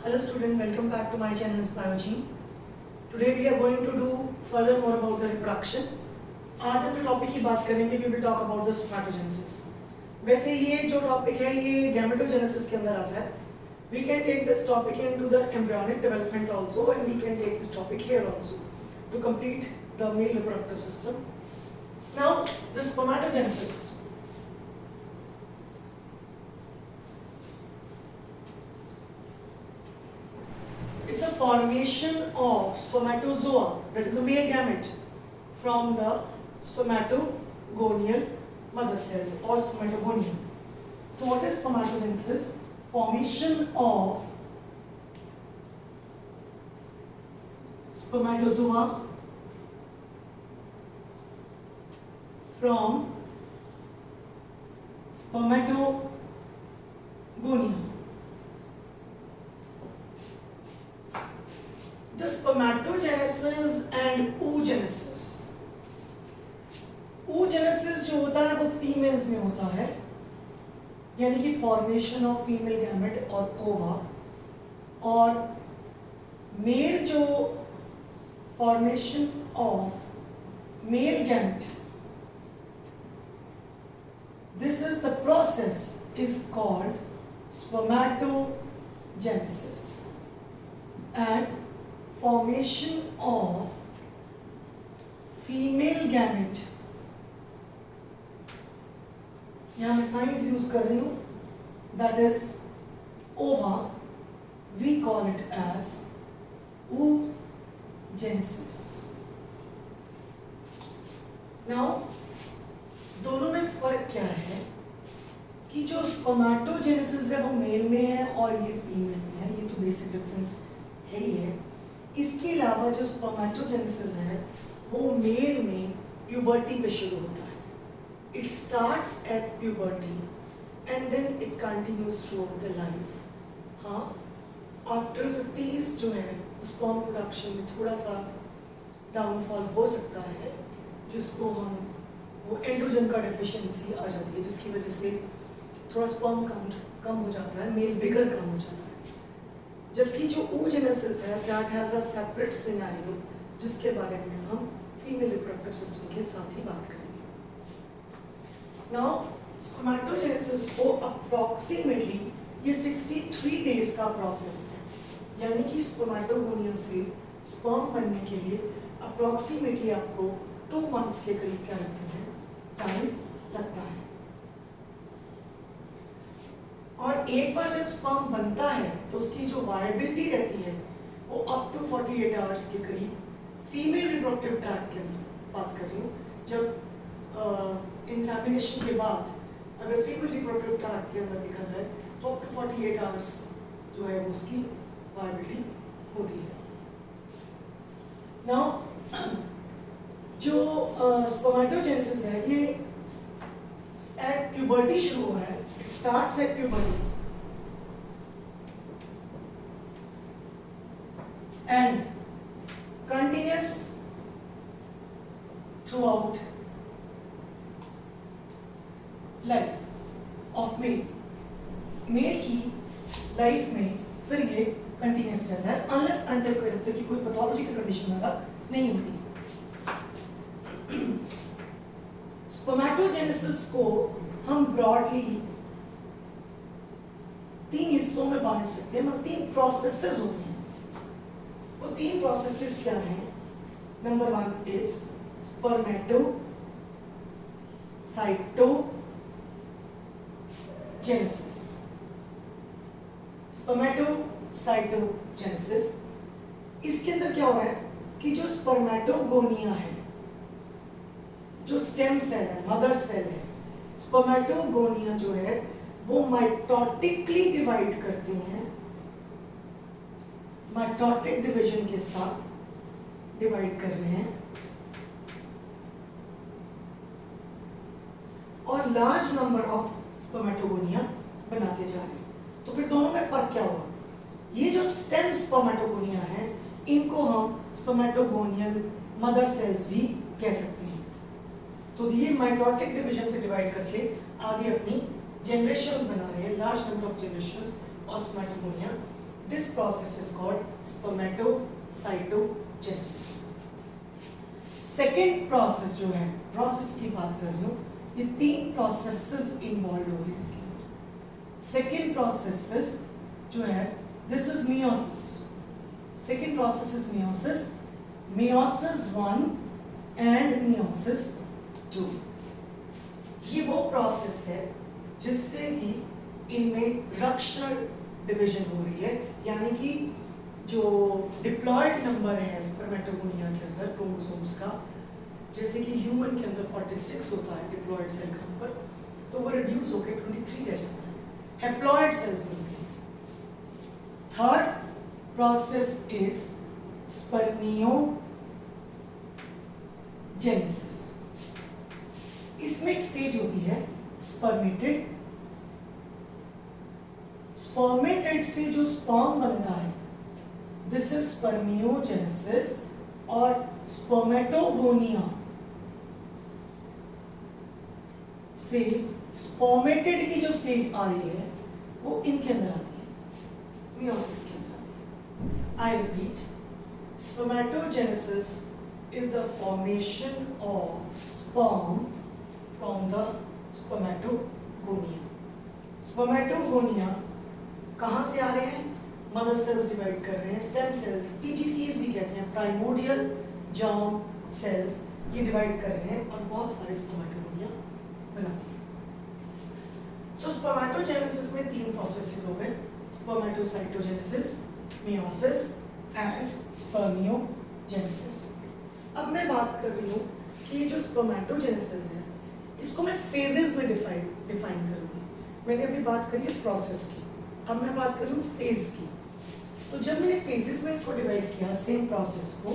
Hello student, welcome back to my channel Biogene. Today we are going to do further more about the reproduction. आज हम जो topic की बात करेंगे we will talk about the spermatogenesis. वैसे ये जो टॉपिक है ये gametogenesis के अंदर आता है. We can take this topic into the embryonic development also and we can take this topic here also to complete the male reproductive system. Now the spermatogenesis. It's a formation of spermatozoa, that is the male gamete, from the spermatogonial mother cells or spermatogonium. So what is spermatogenesis? Formation of spermatozoa from spermatogonium. The spermatogenesis and oogenesis. oogenesis जो होता है वो females में होता है, यानी कि formation of female gamete और ओवा, और मेल जो formation of male gamete, this is the process is called spermatogenesis, and formation of female gamete, यहाँ मैं साइंस यूज कर रही हूँ, that is ova, we call it as oogenesis. Now दोनों में फर्क क्या है कि जो स्पर्मेटोजेनेसिस है वो मेल में है और ये फीमेल में है, ये तो बेसिक डिफरेंस है ही है. इसके अलावा जो स्पर्मेटोजेनेसिस है वो मेल में प्यूबर्टी पे शुरू होता है. It starts at puberty and then it continues through the life. हाँ, आफ्टर 50s जो है स्पर्म प्रोडक्शन में थोड़ा सा डाउनफॉल हो सकता है, जिसको हम वो एंड्रोजन का डेफिशिएंसी आ जाती है, जिसकी वजह से थोड़ा स्पर्म काउंट कम हो जाता है, मेल बिगर कम हो जाता है. जबकि जो oogenesis है that has a separate scenario, जिसके बारे में हम फीमेल रिप्रोडक्टिव सिस्टम के साथ ही बात करेंगे. Now spermatogenesis को अप्रोक्सीमेटली ये 63 डेज का प्रोसेस है, यानी कि स्पर्मेटोगोनिया से स्पर्म बनने के लिए अप्रोक्सीमेटली आपको 2 मंथ्स के करीब क्या लगते हैं, टाइम लगता है. और एक बार जब स्पर्म बनता है तो उसकी जो वायबिलिटी रहती है वो अप टू 48 आवर्स के करीब फीमेल रिप्रोडक्टिव ट्रैक्ट के अंदर बात कर रही हूँ. जब इंसेमिनेशन के बाद अगर फीमेल रिप्रोडक्टिव ट्रैक्ट के अंदर देखा जाए तो अप टू 48 आवर्स जो है वो उसकी वायबिलिटी होती है. नाउ जो स्पर्मेटोजेनेसिस है ये एट प्यूबर्टी शुरू हो रहा है. It starts at puberty and continues throughout life of male. Male की लाइफ में फिर ये कंटिन्यूस रहता है unless until कि कोई पैथोलॉजिकल कंडीशन वाला नहीं होती. स्पर्मेटोजेनेसिस को हम ब्रॉडली 3 हिस्सों में बांट सकते हैं, मतलब 3 प्रोसेसेस होते हैं. वो 3 प्रोसेसेस क्या हैं? Number 1 is spermatocytogenesis. स्पर्मेटोसाइटोजेनेसिस इसके अंदर क्या हो रहा है कि जो स्पर्मेटोगोनिया है, जो स्टेम सेल है, मदर सेल है, स्पर्मेटोगोनिया जो है वो माइटोटिकली डिवाइड करते हैं, माइटोटिक डिवीजन के साथ डिवाइड कर रहे हैं, और लार्ज नंबर ऑफ स्पर्मेटोगोनिया बनाते जा रहे हैं. तो फिर दोनों में फर्क क्या हुआ? ये जो स्टेम स्पर्मेटोगोनिया है इनको हम स्पर्मेटोगोनियल मदर सेल्स भी कह सकते हैं. तो ये माइटोटिक डिवीजन से डिवाइड करके आगे अपनी जनरेशंस बना रहे हैं, large number of generations of spermatogonia this process is called spermatocytogenesis. Second process जो है, प्रोसेस की बात कर रही हूँ, ये 3 प्रोसेसेस इन्वॉल्व हो रहे हैं इसके अंदर। सेकेंड प्रोसेस जो है, this is meiosis. Second process is meiosis, meiosis 1 and meiosis 2। ये वो प्रोसेस है जिससे कि इनमें रक्षण डिवीजन हो रही है, यानी कि जो डिप्लॉयड नंबर है स्पर्मेटोगोनिया के अंदर क्रोमोसोम्स का, जैसे कि ह्यूमन के अंदर 46 होता है डिप्लॉयड सेल का नंबर, तो वो रिड्यूस होकर 23 रह जाता है, हैप्लॉयड सेल्स बनती हैं। Third process is spermiogenesis. इसमें एक स्टेज होती है स्पर्मेटेड। स्पर्मेटेड से जो स्पर्म बनता है, दिस इज स्पर्मियोजेनेसिस। और स्पर्मेटोगोनिया से स्पर्मेटेड की जो स्टेज आ रही है वो इनके अंदर आती है, मियोसिस के अंदर आती है। I repeat, spermatogenesis is the formation of sperm from the spermatogonia. Spermatogonia कहाँ से आ रहे हैं? मदर सेल्स डिवाइड कर रहे हैं, स्टेम सेल्स, पीजीसीज भी कहते हैं, प्राइमोडियल जर्म सेल्स, ये डिवाइड कर रहे हैं और बहुत सारे स्पर्मेटोगोनिया बनाती हैं। सो स्पर्मेटोजेनेसिस में 3 प्रोसेसेस हो गए, स्पर्मेटोसाइटोजेनेसिस, मियोसिस एंड स्पर्मियोजेनेसिस। अब मैं बात कर रही हूँ कि जो स्पर्मेटोजेनेसिस है, इसको मैं फेजेस में डिफाइन करूँगी। मैंने अभी बात करी है प्रोसेस की, अब मैं बात कर रही हूँ फेज की। तो जब मैंने फेजेस में इसको डिवाइड किया, सेम प्रोसेस को,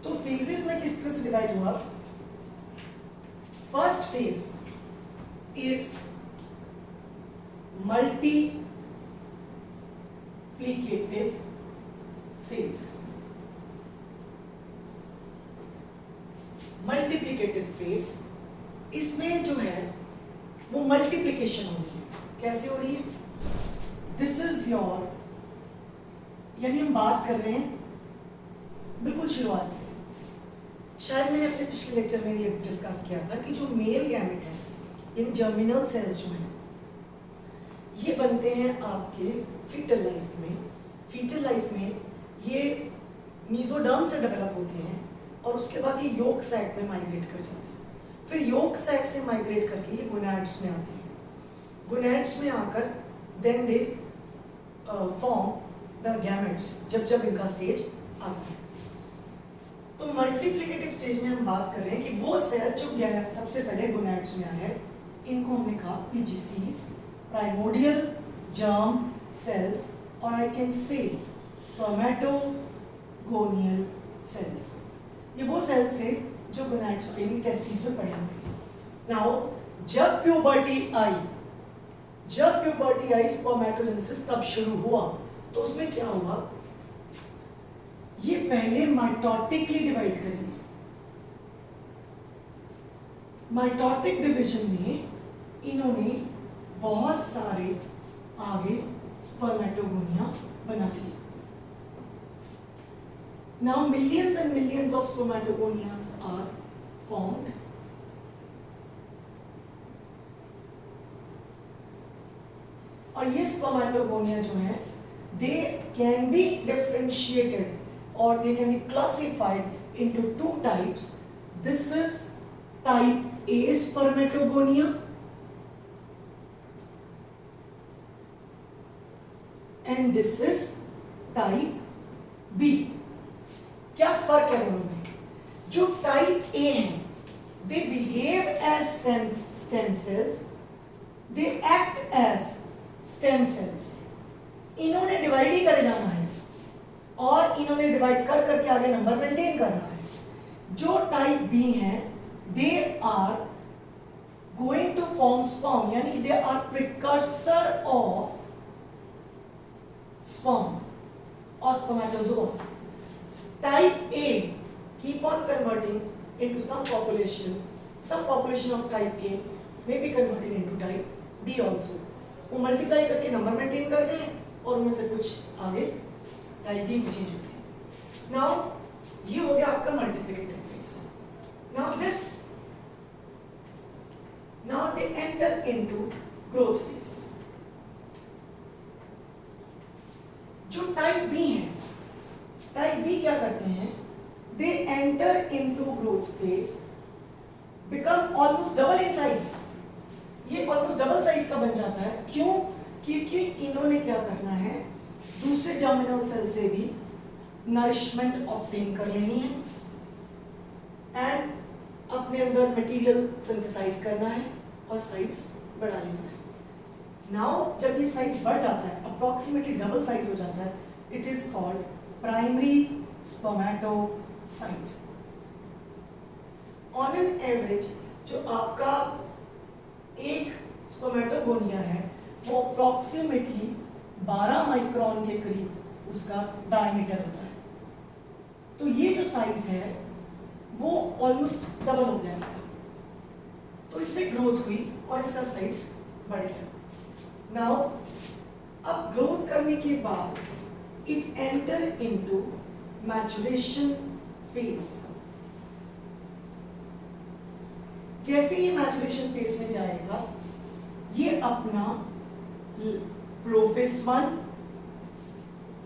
तो फेजेस में किस तरह से डिवाइड हुआ? First phase is multiplicative phase. Multiplicative phase, इसमें जो है वो मल्टीप्लिकेशन हो रही है। कैसे हो रही है? दिस इज योर, यानी हम बात कर रहे हैं बिल्कुल शुरुआत से, शायद मैंने अपने पिछले लेक्चर में ये डिस्कस किया था कि जो मेल गैमेट है, यानी जर्मिनल सेल्स जो हैं, ये बनते हैं आपके फीटल लाइफ में। फीटल लाइफ में ये मीजोडर्म से डेवलप होते हैं और उसके बाद ये योक सैक में माइग्रेट कर जाते हैं। फिर योक सैक से माइग्रेट करके ये गोनाड्स में आते हैं। गोनाड्स में आकर then they form the gametes, जब जब इनका स्टेज आता है। तो मल्टीप्लिकेटिव स्टेज में हम बात कर रहे हैं कि वो सेल जो सबसे पहले गोनाड्स में आए हैं, इनको हमने कहा पीजीसीज, प्राइमोडियल जर्म सेल्स, और I can say spermatogonial cells. ये वो सेल्स थे जो गोनाड्स पे टेस्टिस में पड़े हुए। नाउ जब प्यूबर्टी आई स्पर्मेटोजेनेसिस तब शुरू हुआ, तो उसमें क्या हुआ? ये पहले माइटोटिकली डिवाइड करेंगे। माइटोटिक डिवीजन में इन्होंने बहुत सारे आगे स्पर्मेटोगोनिया बना दिए। Now millions and millions of spermatogonias are formed. और ये स्पर्मेटोगोनिया जो है, they can be differentiated or they can be classified into 2 types. This is type A spermatogonia and this is type B. क्या फर्क है दोनों में? जो टाइप A हैं, they behave as stem cells, they act as stem cells. इन्होंने divide ही करे जाना है और इन्होंने डिवाइड कर करके आगे नंबर मेंटेन करना है। जो टाइप B हैं, they are going to form sperm, यानी कि they are precursor of sperm or spermatozoa. Type A keep on converting into some population some population of type A may be converted into type B also. वो multiply करके number maintain कर रहे हैं और उनमें से कुछ आगे टाइप बी में चेंज होते हैं. नाउ ये हो गया आपका multiplicative phase. Now they enter into growth phase. जो टाइप बी है, टाइप बी क्या करते हैं? They enter into growth phase, become almost double in size. ये almost double size का बन जाता है. क्यों? क्योंकि इन्होंने क्या करना है, दूसरे जर्मिनल सेल से भी नरिशमेंट ऑब्टेन कर लेनी है एंड अपने अंदर मटेरियल सिंथेसाइज करना है और साइज बढ़ा लेना है. नाउ जब ये साइज बढ़ जाता है, अप्रोक्सीमेटली डबल साइज हो जाता है, it is called primary spermatocyte. On an average जो आपका एक स्पर्मेटोगोनिया है वो अप्रोक्सीमेटली 12 माइक्रोन के करीब उसका डायमीटर होता है. तो ये जो साइज है वो ऑलमोस्ट डबल हो गया आपका. तो इसमें ग्रोथ हुई और इसका साइज बढ़ गया. नाउ अब ग्रोथ करने के बाद it enter into maturation phase. जैसे ये मैचुरेशन फेज में जाएगा, ये अपना प्रोफेज 1,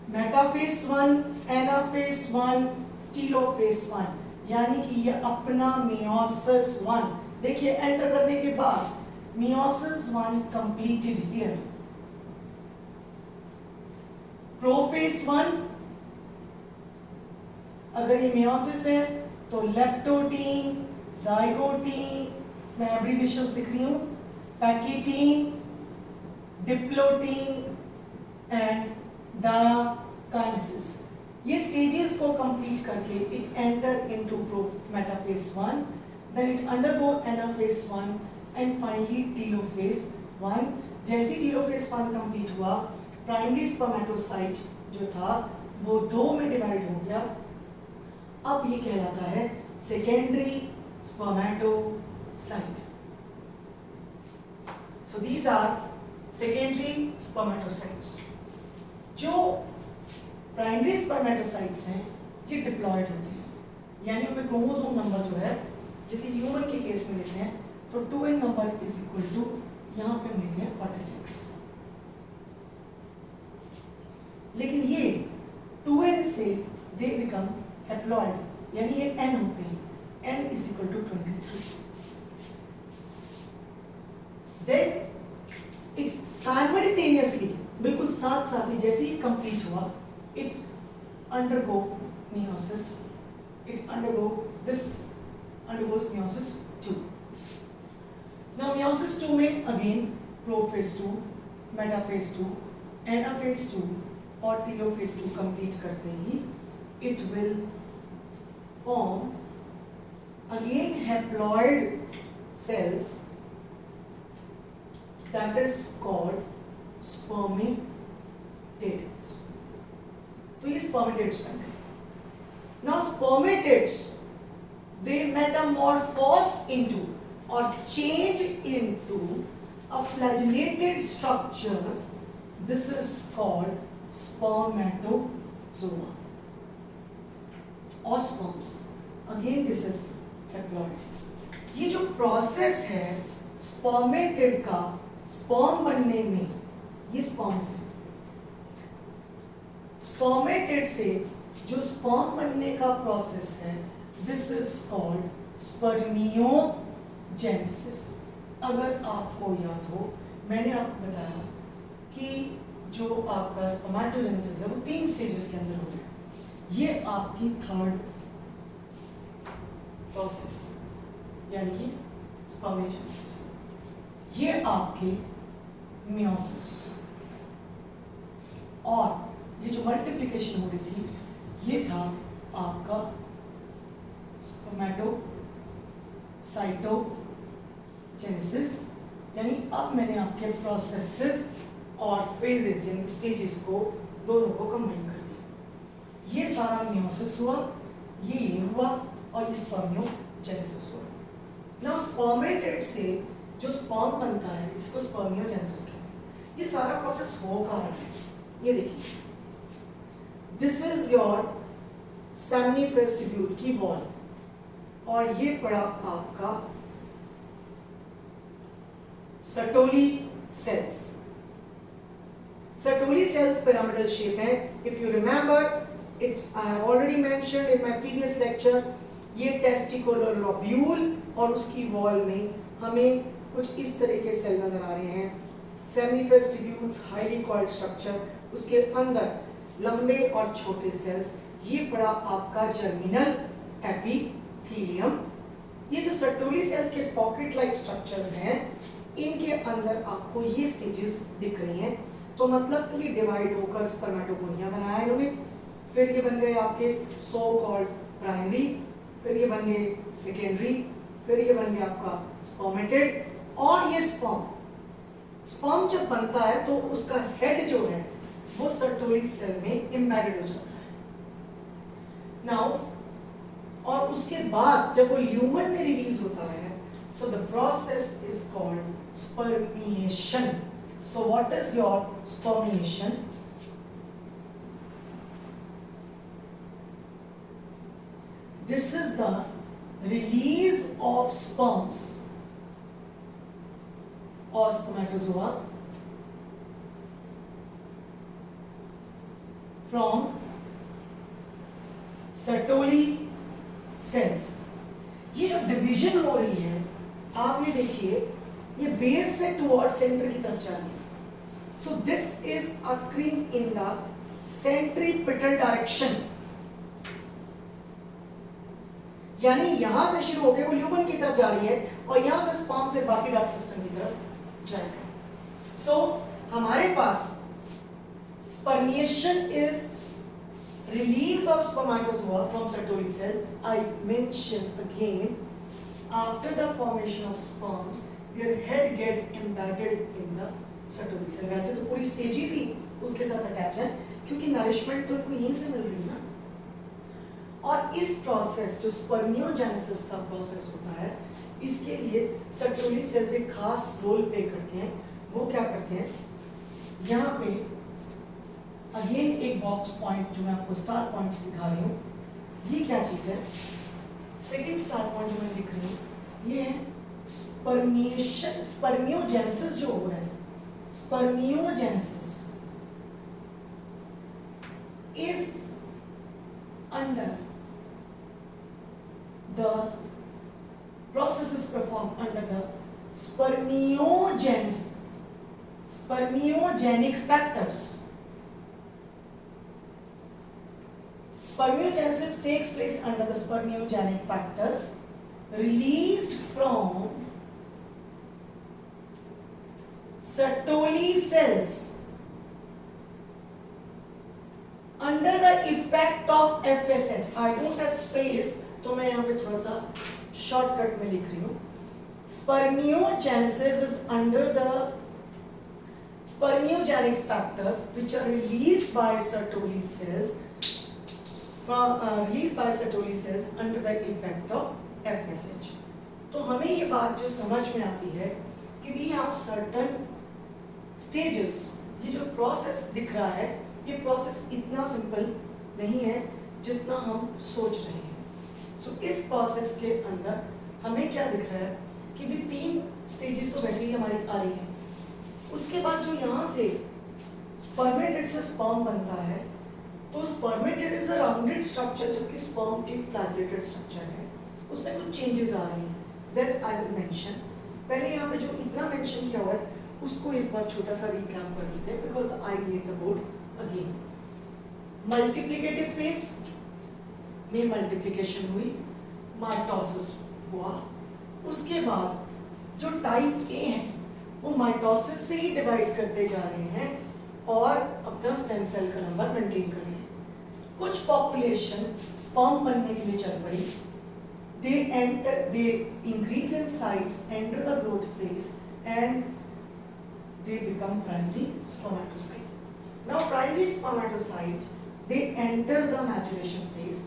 मेटाफेज 1, एनाफेज 1, टीलोफेज 1, यानी कि ये अपना मियोसिस 1. देखिए एंटर करने के बाद मियोसिस 1 कंप्लीटेड हियर. प्रोफेज 1, अगर ये मियोसिस है तो लेप्टोटीन, जाइगोटीन, मैं एब्रीविएशंस लिख रही हूं, पैकेटीन, डिप्लोटीन एंड डायाकाइनेसिस. ये स्टेजेस को कंप्लीट करके it enter into metaphase 1, then it undergo anaphase 1 and finally telophase 1. जैसे टीलोफेज 1 कंप्लीट हुआ, प्राइमरी स्पर्मेटोसाइट जो था वो 2 में डिवाइड हो गया. अब ये कहलाता है secondary spermatocyte. So these are secondary spermatocytes. जो प्राइमरी स्पर्मेटोसाइट्स हैं ये डिप्लॉयड होते हैं, यानी उनमें क्रोमोसोम नंबर जो है, जैसे ह्यूमन के केस में लेते हैं तो 2n number is equal to, यहाँ पे हम लेते हैं 46. लेकिन ये 2n से दे बिकम हैप्लॉइड, यानी ये n होते हैं, n is equal to 23. Then it simultaneously, बिल्कुल साथ साथ ही जैसे ही कंप्लीट हुआ, it undergo meiosis, it undergoes meiosis 2. Now meiosis 2 में again प्रोफेज 2, मेटाफेज 2, एनाफेज 2 और टीलोफेज 2 कंप्लीट करते ही it will form again haploid cells that is called spermatids. तो ये spermatids बन गए. Now spermatids, they metamorphose into or change into a flagellated structures. This is called spermatozoa or sperms. Again this is haploid. ये जो process है spermatid का sperm बनने में, ये स्पर्म्स है. स्पर्मेटिड से जो स्पर्म बनने का प्रोसेस है, दिस इज कॉल्ड स्पर्मियोजेनेसिस. अगर आपको याद हो, मैंने आपको बताया कि जो आपका स्पर्मेटोजेनेसिस है वो 3 स्टेजेस के अंदर होता है. ये आपकी थर्ड प्रोसेस यानी कि स्पर्मियोजेनेसिस. ये आपके मियोसिस, और ये जो मल्टीप्लिकेशन हो रही थी ये था आपका स्पर्मेटोसाइटोजेनेसिस. यानी अब मैंने आपके प्रोसेसेस और फेजेस यानी स्टेजेस को दोनों को कंबाइन कर दिया. ये सारा मियोसिस हुआ, ये हुआ और ये स्पर्मियोजेनेसिस हुआ. नाउ स्पर्मेटेड से जो स्पर्म बनता है इसको स्पर्मियोजेनेसिस कहते हैं। ये सारा प्रोसेस हो कहाँ रहा है, ये देखिए, this is your seminiferous tubule की वॉल और ये पड़ा आपका Sertoli cells. Sertoli cells pyramidal shape है। If you remember it, I have already mentioned in my previous lecture, ये टेस्टिकुलर लोब्यूल और उसकी वॉल में हमें कुछ इस तरह के सेल नजर आ रहे हैं। Seminiferous tubules, highly coiled structure, उसके अंदर लंबे और छोटे सेल्स। ये पड़ा आपका जर्मिनल एपिथेलियम। ये जो सर्टोली सेल्स के पॉकेट लाइक स्ट्रक्चर्स हैं, इनके अंदर आपको ये स्टेजेस दिख रही हैं। तो मतलब कि ये डिवाइड होकर स्पर्मेटोगोनिया बनाया इन्होंने, फिर ये बन गए आपके सो कॉल्ड प्राइमरी, फिर ये बन गए सेकेंडरी, फिर ये बन गया आपका स्पर्मेटेड। और ये स्पर्म जब बनता है तो उसका हेड जो है वो सर्टोली सेल में एम्बेडेड हो जाता है। नाउ और उसके बाद जब वो ल्यूमन में रिलीज होता है, so the process is called spermiation. So what is your spermiation? This is the release of sperms or spermatozoa from Sertoli cells. ये जो डिवीजन हो रही है, आप ये देखिए, ये बेस से टुवर्ड सेंटर की तरफ जा रही है। So this is occurring in the centripetal direction, यानी यहां से शुरू होकर वो ल्यूमन की तरफ जा रही है और यहां से स्पर्म फिर बाकी डक्ट सिस्टम की तरफ जाएगा। सो हमारे पास spermiation is release of spermatozoa from Sertoli cell. I mentioned again, after the formation of sperms, their head get embedded in the Sertoli cell. वैसे तो पूरी stages ही उसके साथ अटैच है, क्योंकि नरिशमेंट तो इनको यहीं से मिल रही है ना। और इस प्रोसेस जो स्पर्मियोजेनेसिस का प्रोसेस होता है, इसके लिए सर्टोली सेल्स एक खास रोल प्ले करते हैं। वो क्या करते हैं, यहाँ पे अगेन एक बॉक्स पॉइंट जो मैं आपको स्टार पॉइंट्स दिखा रही हूँ, ये क्या चीज है, सेकंड स्टार पॉइंट जो मैं लिख रही हूँ, ये है स्पर्मिएशन, स्पर्मियोजेनेसिस जो हो रहा है। Spermiogenesis is under the process is performed under the spermiogenic factors. Spermiogenesis takes place under the spermiogenic factors released from Sertoli cells under the effect of FSH. I don't have space, तो मैं यहाँ पे थोड़ा सा shortcut में लिख रही हूँ। Spermiogenesis is under the spermiogenic factors which are released by Sertoli cells. Released by Sertoli cells under the effect of FSH. तो हमें ये बात जो समझ में आती है कि we have certain stages. ये जो प्रोसेस दिख रहा है, ये प्रोसेस इतना सिंपल नहीं है जितना हम सोच रहे हैं। सो इस प्रोसेस के अंदर हमें क्या दिख रहा है कि भी 3 स्टेजेस तो वैसे ही हमारी आ रही हैं। उसके बाद जो यहाँ से स्पर्मेटेड से स्पर्म बनता है, तो spermatid is a rounded structure, जबकि स्पर्म एक फ्लैजेलेटेड स्ट्रक्चर है। उसमें कुछ चेंजेस आ रही हैं, दैट आई विल मेंशन। पहले यहाँ पे जो इतना मेंशन किया हुआ है उसको एक बार छोटा सा रिकैप कर लेते हैं, because I need the board again. Multiplicative face में मल्टीप्लिकेशन हुई, माइटोसिस हुआ। उसके बाद जो टाइप ए है वो माइटोसिस से ही डिवाइड करते जा रहे हैं और अपना स्टेम सेल का नंबर मेंटेन कर रहे हैं। कुछ पॉपुलेशन स्पर्म बनने के लिए चल पड़ी, they increase in size, enter the growth phase and they become primary spermatocyte. Now primary spermatocyte, they enter the maturation phase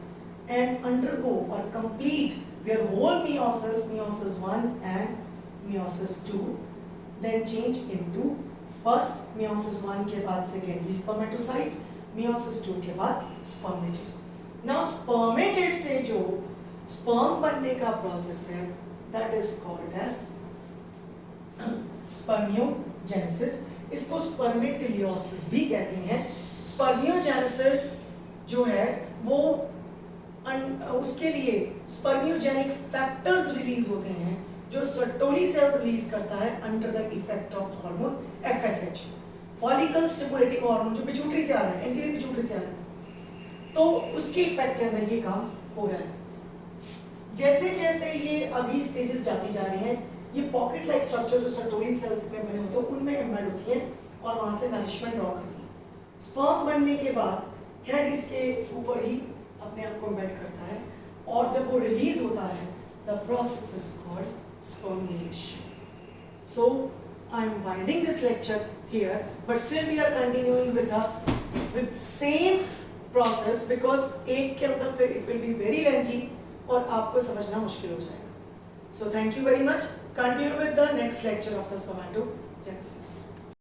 and undergo or complete their whole meiosis, meiosis 1 and meiosis 2, then change into first meiosis 1 के बाद secondary spermatocyte, meiosis 2 के बाद spermatid. Now spermatid से जो sperm बनने का process है, that is called as spermiogenesis. इसको spermatilliosis भी कहते हैं. Spermiogenesis जो है वो उसके लिए स्पर्मियोजेनिक फैक्टर्स रिलीज होते हैं जो सर्टोली सेल्स रिलीज करता है under the effect of hormone FSH, follicle stimulating hormone, जो पिट्यूटरी से आ रहा है, एंटीरियर पिट्यूटरी से आ रहा है. तो उसके इफेक्ट के अंदर ये काम हो रहा है. जैसे जैसे ये अगली स्टेजेस जाती जा रही हैं, ये पॉकेट लाइक स्ट्रक्चर जो सर्टोली सेल्स में बने होते हैं उनमें एम्बेड होती है और वहां से नरिशमेंट ड्रॉ करती है. स्पर्म बनने के बाद हेड इसके ऊपर ही अपने आप को एम्बेड करता है और जब वो रिलीज होता है the process is called spermiation. So I am winding this lecture here, but still we are continuing with same process because एक के अंदर फिर it will be very lengthy और आपको समझना मुश्किल हो जाएगा. So thank you very much. Continue with the next lecture of the spermatogenesis.